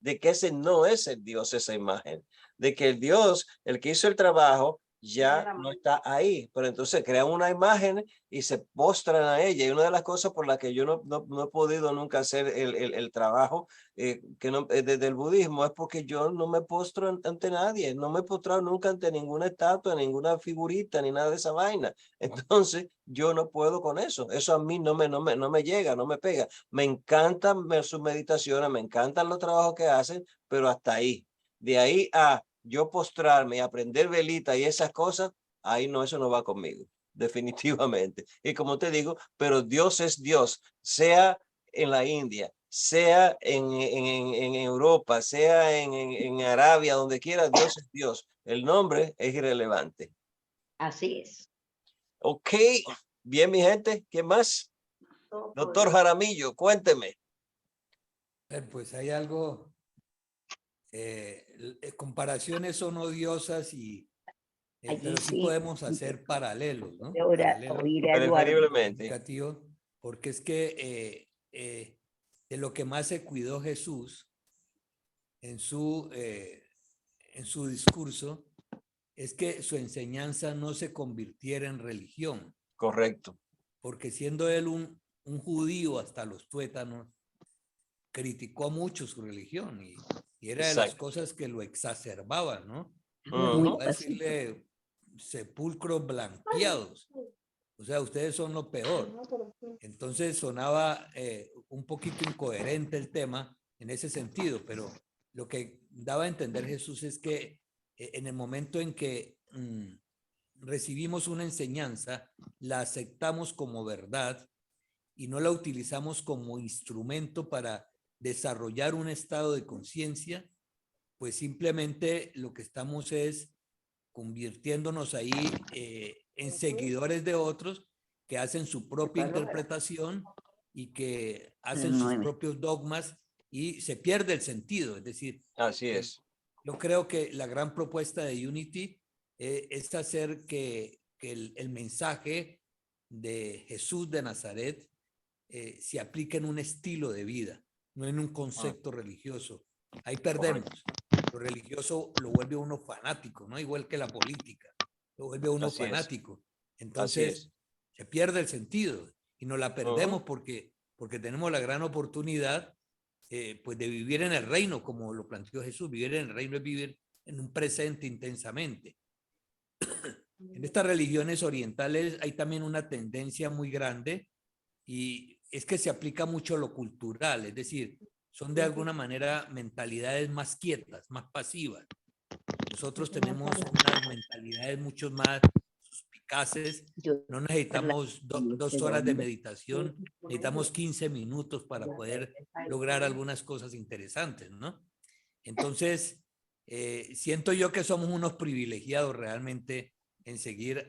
A: de que ese no es el Dios, esa imagen. De que el Dios, el que hizo el trabajo, ya no está ahí, pero entonces crean una imagen y se postran a ella. Y una de las cosas por las que yo no he podido nunca hacer el trabajo desde el budismo es porque yo no me postro ante nadie, no me he postrado nunca ante ninguna estatua, ninguna figurita, ni nada de esa vaina. Entonces yo no puedo con eso. Eso a mí no me llega, no me pega. Me encantan sus meditaciones, me encantan los trabajos que hacen, pero hasta ahí. De ahí a yo postrarme y aprender velita y esas cosas, ahí no, eso no va conmigo, definitivamente. Y como te digo, pero Dios es Dios, sea en la India, sea en Europa, sea en Arabia, donde quiera, Dios es Dios. El nombre es irrelevante.
B: Así es.
A: Ok, bien, mi gente, ¿qué más? Doctor Jaramillo, cuénteme.
D: Pues hay algo, comparaciones son odiosas pero sí podemos hacer paralelos, ¿no?
A: Preferiblemente.
D: Porque es que de lo que más se cuidó Jesús en su discurso es que su enseñanza no se convirtiera en religión.
A: Correcto.
D: Porque siendo él un judío hasta los tuétanos, criticó mucho su religión y era de las cosas que lo exacerbaban, ¿no? Voy a decirle sepulcros blanqueados. O sea, ustedes son lo peor. Entonces sonaba un poquito incoherente el tema en ese sentido, pero lo que daba a entender Jesús es que en el momento en que recibimos una enseñanza, la aceptamos como verdad y no la utilizamos como instrumento para desarrollar un estado de conciencia, pues simplemente lo que estamos es convirtiéndonos ahí en seguidores de otros que hacen su propia interpretación y que hacen sus propios dogmas y se pierde el sentido. Es decir,
A: así es.
D: Yo creo que la gran propuesta de Unity es hacer que el mensaje de Jesús de Nazaret se aplique en un estilo de vida, no en un concepto religioso. Ahí perdemos. Lo religioso lo vuelve uno fanático, ¿no? Igual que la política, lo vuelve uno fanático. Entonces se pierde el sentido y nos la perdemos porque tenemos la gran oportunidad pues de vivir en el reino, como lo planteó Jesús. Vivir en el reino es vivir en un presente intensamente. En estas religiones orientales hay también una tendencia muy grande y es que se aplica mucho lo cultural, es decir, son de alguna manera mentalidades más quietas, más pasivas. Nosotros tenemos unas mentalidades mucho más suspicaces, no necesitamos 2 horas de meditación, necesitamos 15 minutos para poder lograr algunas cosas interesantes, ¿no? Entonces, siento yo que somos unos privilegiados realmente en seguir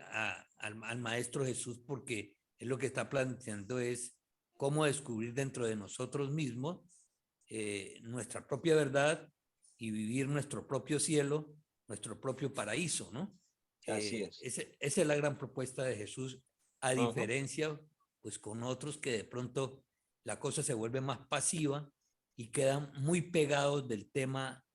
D: al Maestro Jesús, porque él lo que está planteando es cómo descubrir dentro de nosotros mismos nuestra propia verdad y vivir nuestro propio cielo, nuestro propio paraíso, ¿no?
A: Así es.
D: Esa es la gran propuesta de Jesús, a diferencia pues con otros que de pronto la cosa se vuelve más pasiva y quedan muy pegados del tema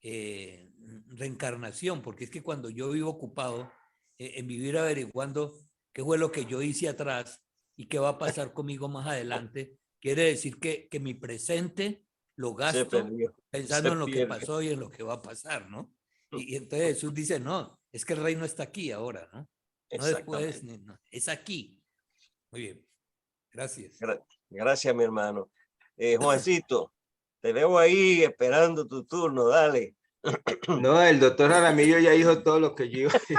D: reencarnación, porque es que cuando yo vivo ocupado en vivir averiguando qué fue lo que yo hice atrás y qué va a pasar conmigo más adelante, quiere decir que mi presente lo gasto pensando en lo que pasó y en lo que va a pasar, ¿no? Y entonces Jesús dice, no, es que el reino está aquí ahora, ¿no? No después, no, es aquí. Muy bien, gracias.
A: Gracias, mi hermano. Juancito, te veo ahí esperando tu turno, dale.
E: No, el doctor Jaramillo ya dijo todo lo que yo iba a decir.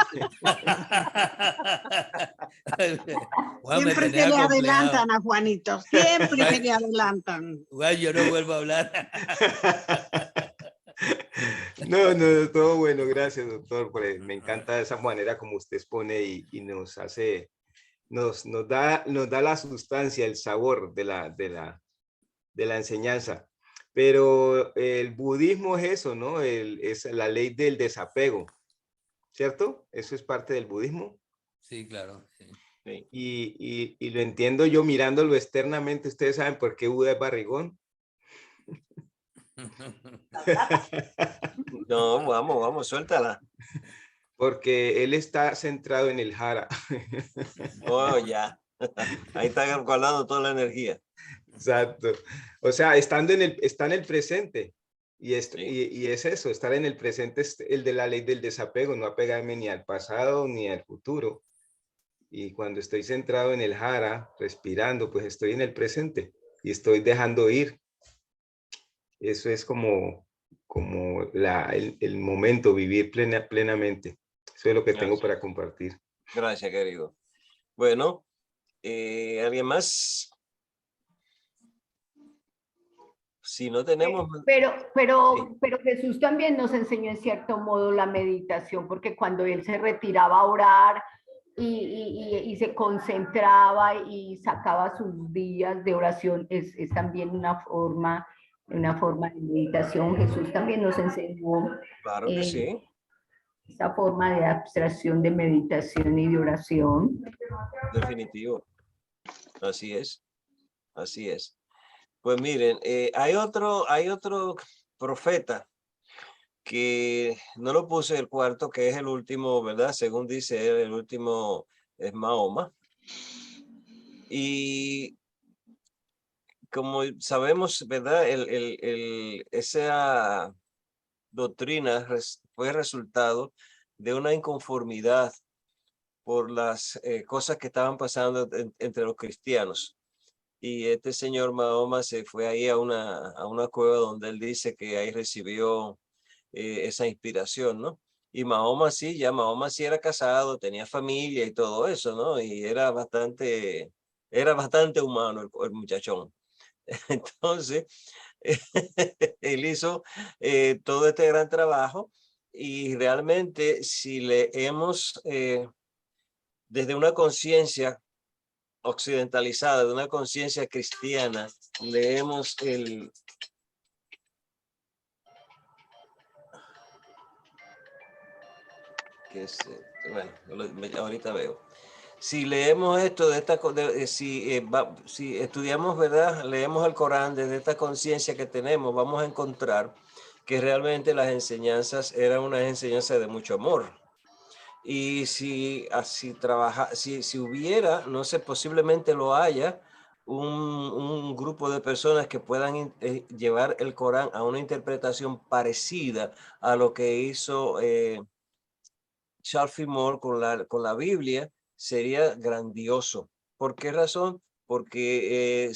C: Siempre se le adelantan a Juanito, siempre se le adelantan.
D: Bueno, yo no vuelvo a hablar.
E: No, todo bueno, gracias, doctor. Me encanta esa manera como usted expone y nos hace, nos da la sustancia, el sabor de la enseñanza. Pero el budismo es eso, ¿no? Es la ley del desapego, ¿cierto? Eso es parte del budismo.
D: Sí, claro. Sí.
E: Y lo entiendo yo mirándolo externamente. Ustedes saben por qué Buda es barrigón.
A: No, vamos, suéltala.
E: Porque él está centrado en el jara.
A: Oh, ya. Ahí está guardando toda la energía.
E: Exacto. O sea, está en el presente. Y
A: Sí.
E: y es eso, estar en el presente es el de la ley del desapego, no apegarme ni al pasado ni al futuro. Y cuando estoy centrado en el jara, respirando, pues estoy en el presente y estoy dejando ir. Eso es como el momento, vivir plenamente. Eso es lo que tengo
A: Gracias.
E: para compartir.
A: Gracias, querido. Bueno, ¿alguien más? Si no tenemos...
F: Pero Jesús también nos enseñó en cierto modo la meditación, porque cuando él se retiraba a orar y se concentraba y sacaba sus días de oración, es también una forma de meditación. Jesús también nos enseñó
A: Claro que sí.
F: esa forma de abstracción, de meditación y de oración.
A: Definitivo. Así es. Así es. Pues miren, hay otro profeta que no lo puse el cuarto, que es el último, ¿verdad? Según dice él, el último es Mahoma. Y como sabemos, ¿verdad? Esa doctrina fue resultado de una inconformidad por las cosas que estaban pasando entre los cristianos. Y este señor Mahoma se fue ahí a una cueva donde él dice que ahí recibió esa inspiración, ¿no? Y Mahoma sí era casado, tenía familia y todo eso, ¿no? Y era bastante humano el muchachón. Entonces, él hizo todo este gran trabajo y realmente si leemos desde una conciencia occidentalizada, de una conciencia cristiana, leemos bueno, ahorita veo. Si leemos esto de esta, si estudiamos, ¿verdad? Leemos el Corán desde esta conciencia que tenemos, vamos a encontrar que realmente las enseñanzas eran unas enseñanzas de mucho amor. Y si así si hubiera, no sé, posiblemente lo haya, un grupo de personas que puedan llevar el Corán a una interpretación parecida a lo que hizo Charles Fillmore con la Biblia, sería grandioso. ¿Por qué razón? Porque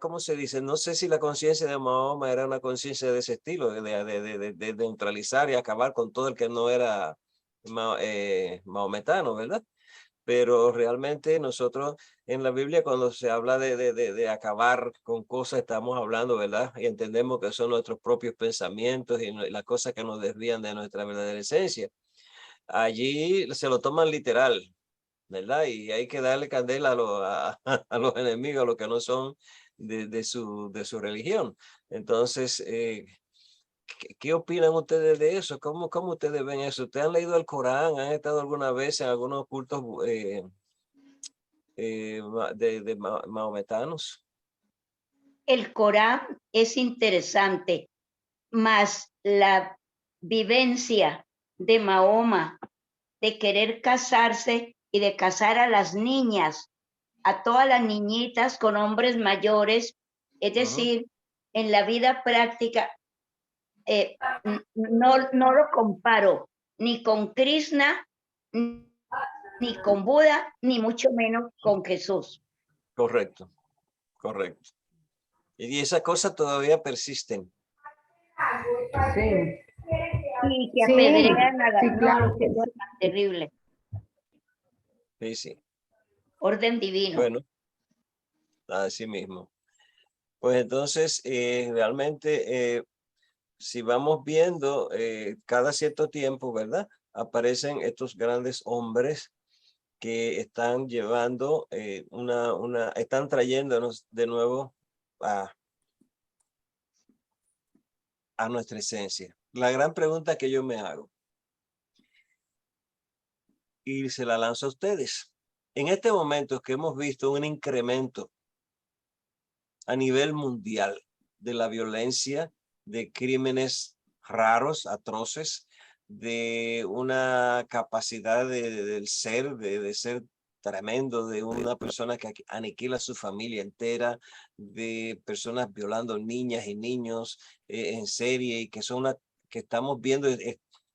A: ¿cómo se dice? No sé si la conciencia de Mahoma era una conciencia de ese estilo, de neutralizar y acabar con todo el que no era mahometano, ¿verdad? Pero realmente nosotros en la Biblia cuando se habla de acabar con cosas, estamos hablando, ¿verdad? Y entendemos que son nuestros propios pensamientos y las cosas que nos desvían de nuestra verdadera esencia. Allí se lo toman literal, ¿verdad? Y hay que darle candela a los enemigos, a los que no son de su religión. Entonces, ¿qué opinan ustedes de eso? ¿Cómo ustedes ven eso? ¿Ustedes han leído el Corán? ¿Han estado alguna vez en algunos cultos mahometanos?
B: El Corán es interesante, mas la vivencia de Mahoma de querer casarse y de casar a las niñas, a todas las niñitas con hombres mayores, es decir, en la vida práctica, no lo comparo ni con Krishna, ni con Buda, ni mucho menos con Jesús.
A: Correcto, correcto. Y esas cosas todavía persisten.
F: Sí.
B: Y que apedrean a la...
F: Sí, claro que
B: no, es tan terrible.
A: Sí, sí.
B: Orden divino.
A: Bueno, así mismo. Pues entonces, realmente, si vamos viendo cada cierto tiempo, ¿verdad? Aparecen estos grandes hombres que están llevando están trayéndonos de nuevo a nuestra esencia. La gran pregunta que yo me hago, y se la lanzo a ustedes. En este momento que hemos visto un incremento a nivel mundial de la violencia, de crímenes raros, atroces, de una capacidad del ser, de ser tremendo, de una persona que aniquila a su familia entera, de personas violando niñas y niños en serie, y que que estamos viendo,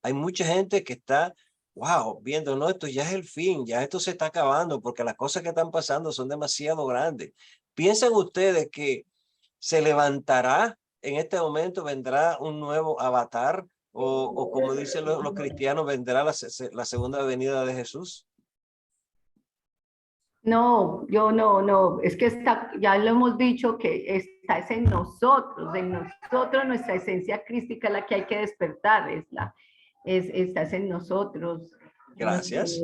A: hay mucha gente que está, wow, viendo, no, esto ya es el fin, ya esto se está acabando, porque las cosas que están pasando son demasiado grandes. ¿Piensan ustedes que se levantará en este momento, vendrá un nuevo avatar, o como dicen los cristianos, vendrá la segunda venida de Jesús?
F: No, yo no, es que está, ya lo hemos dicho que está es en nosotros, nuestra esencia crística es la que hay que despertar, estás en nosotros.
A: Gracias.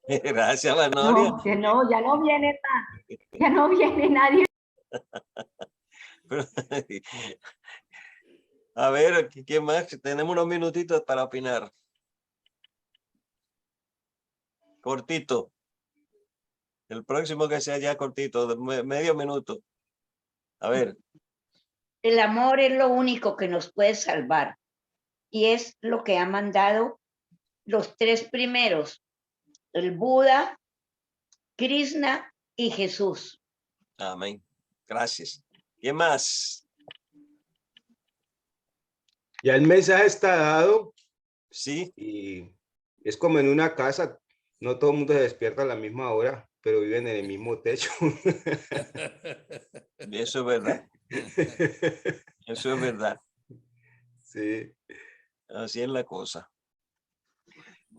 A: Gracias, Manolia.
F: No, que no, ya no viene nadie, ya no viene nadie.
A: A ver, ¿qué más? Tenemos unos minutitos para opinar. Cortito. El próximo que sea ya cortito, de medio minuto. A ver.
B: El amor es lo único que nos puede salvar. Y es lo que ha mandado los tres primeros, el Buda, Krishna y Jesús.
A: Amén. Gracias. ¿Qué más?
E: Ya el mensaje está dado.
A: Sí.
E: Y es como en una casa, no todo el mundo se despierta a la misma hora, pero viven en el mismo techo.
A: Eso es verdad. Eso es verdad.
E: Sí.
A: Así es la cosa.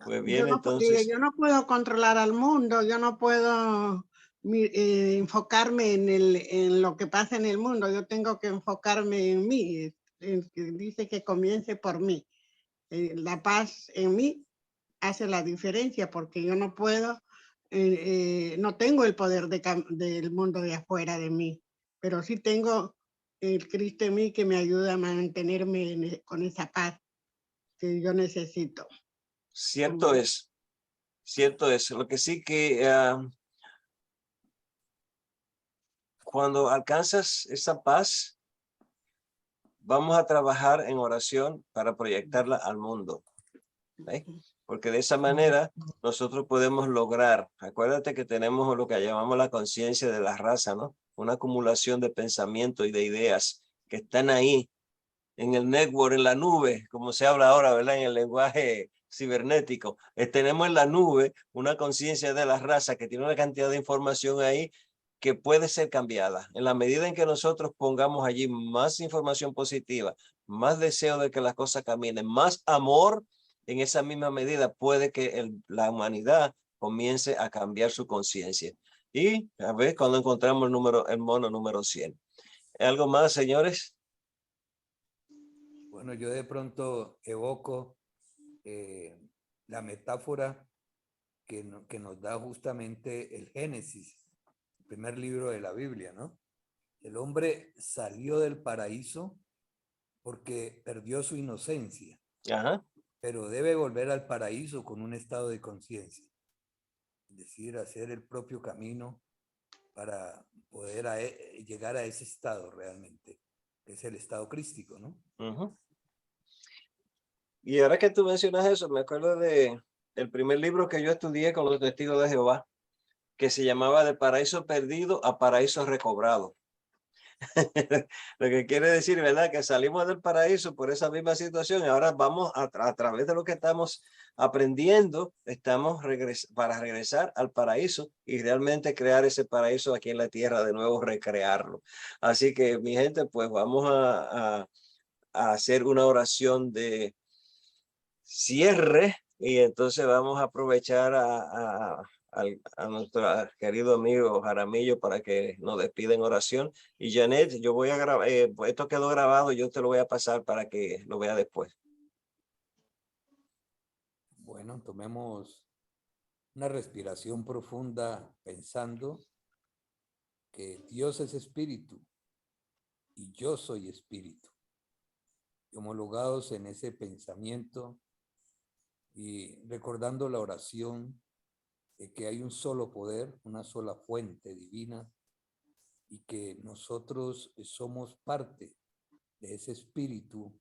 A: Pues bien,
C: yo no puedo controlar al mundo, yo no puedo enfocarme en lo que pasa en el mundo, yo tengo que enfocarme en mí. Dice que comience por mí. La paz en mí hace la diferencia, porque yo no puedo, no tengo el poder del mundo de afuera de mí, pero sí tengo el Cristo en mí que me ayuda a mantenerme con esa paz que yo necesito.
A: Cierto es. Cierto es. Lo que sí que cuando alcanzas esa paz, vamos a trabajar en oración para proyectarla al mundo. ¿Eh? Porque de esa manera nosotros podemos lograr, acuérdate que tenemos lo que llamamos la conciencia de la raza, ¿no? Una acumulación de pensamientos y de ideas que están ahí en el network, en la nube, como se habla ahora, ¿verdad? En el lenguaje cibernético. Tenemos en la nube una conciencia de la raza que tiene una cantidad de información ahí que puede ser cambiada. En la medida en que nosotros pongamos allí más información positiva, más deseo de que las cosas caminen, más amor, en esa misma medida puede que la humanidad comience a cambiar su conciencia. Y a ver cuando encontramos el mono número 100. ¿Algo más, señores?
D: Bueno, yo de pronto evoco la metáfora que nos da justamente el Génesis, el primer libro de la Biblia, ¿no? El hombre salió del paraíso porque perdió su inocencia.
A: Ajá.
D: Pero debe volver al paraíso con un estado de conciencia. Es decir, hacer el propio camino para poder llegar a ese estado realmente, que es el estado crístico, ¿no?
A: Uh-huh. Y ahora que tú mencionas eso, me acuerdo de el primer libro que yo estudié con los testigos de Jehová, que se llamaba De Paraíso Perdido a Paraíso Recobrado. Lo que quiere decir, ¿verdad? Que salimos del paraíso por esa misma situación y ahora vamos a través de lo que estamos aprendiendo, estamos para regresar al paraíso y realmente crear ese paraíso aquí en la tierra, de nuevo recrearlo. Así que, mi gente, pues vamos a hacer una oración de cierre y entonces vamos a aprovechar a nuestro querido amigo Jaramillo para que nos despida en oración. Y Janet, yo voy a grabar, esto quedó grabado, yo te lo voy a pasar para que lo vea después.
D: Bueno, tomemos una respiración profunda pensando que Dios es espíritu y yo soy espíritu. Y homologados en ese pensamiento y recordando la oración de que hay un solo poder, una sola fuente divina y que nosotros somos parte de ese espíritu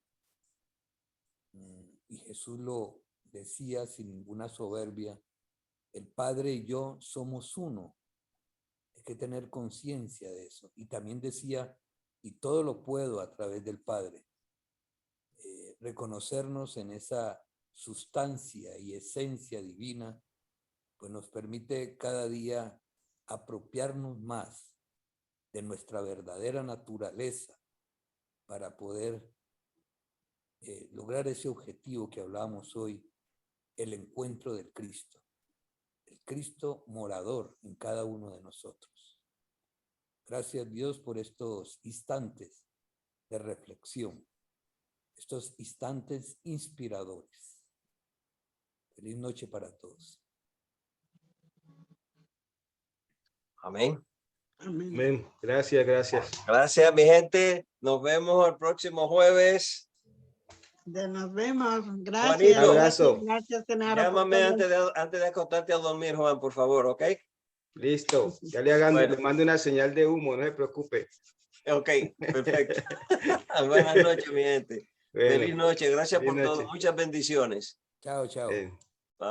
D: Y Jesús lo decía sin ninguna soberbia, el Padre y yo somos uno. Hay que tener conciencia de eso. Y también decía, y todo lo puedo a través del Padre. Reconocernos en esa sustancia y esencia divina, pues nos permite cada día apropiarnos más de nuestra verdadera naturaleza para poder lograr ese objetivo que hablábamos hoy, el encuentro del Cristo. El Cristo morador en cada uno de nosotros. Gracias Dios por estos instantes de reflexión, estos instantes inspiradores. Feliz noche para todos.
A: Amén.
E: Amén. Gracias, gracias.
A: Gracias, mi gente. Nos vemos el próximo jueves.
C: Nos vemos. Gracias.
A: Juanito,
E: abrazo.
C: Gracias, Genaro.
A: Llámame antes de acostarte a dormir, Juan, por favor, ¿ok?
E: Listo. Ya le mando una señal de humo, no se preocupe.
A: Ok, perfecto. Buenas noches, mi gente.
E: Bueno,
A: feliz noche. Gracias
E: feliz
A: por todo.
E: noche.
A: Muchas bendiciones.
D: Chao, chao.